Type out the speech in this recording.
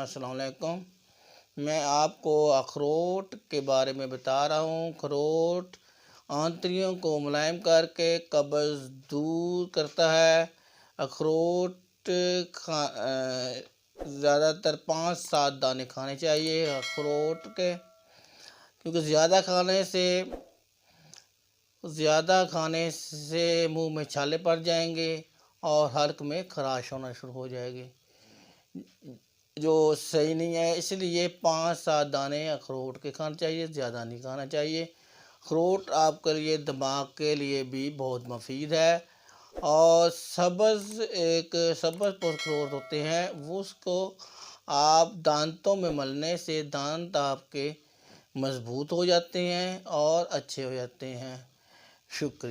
अस्सलाम वालेकुम। मैं आपको अखरोट के बारे में बता रहा हूँ। अखरोट आंतड़ियों को मुलायम करके कब्ज़ दूर करता है। अखरोट ज़्यादातर 5-7 दाने खाने चाहिए अखरोट के, क्योंकि ज़्यादा खाने से मुंह में छाले पड़ जाएंगे और हल्क में खराश होना शुरू हो जाएगी, जो सही नहीं है। इसलिए 5-7 दाने अखरोट के खाने चाहिए, ज़्यादा नहीं खाना चाहिए। अखरोट आपके लिए दिमाग के लिए भी बहुत मुफीद है। और सब्ज़ अखरोट होते हैं, वो उसको आप दांतों में मलने से दांत आपके मज़बूत हो जाते हैं और अच्छे हो जाते हैं। शुक्रिया।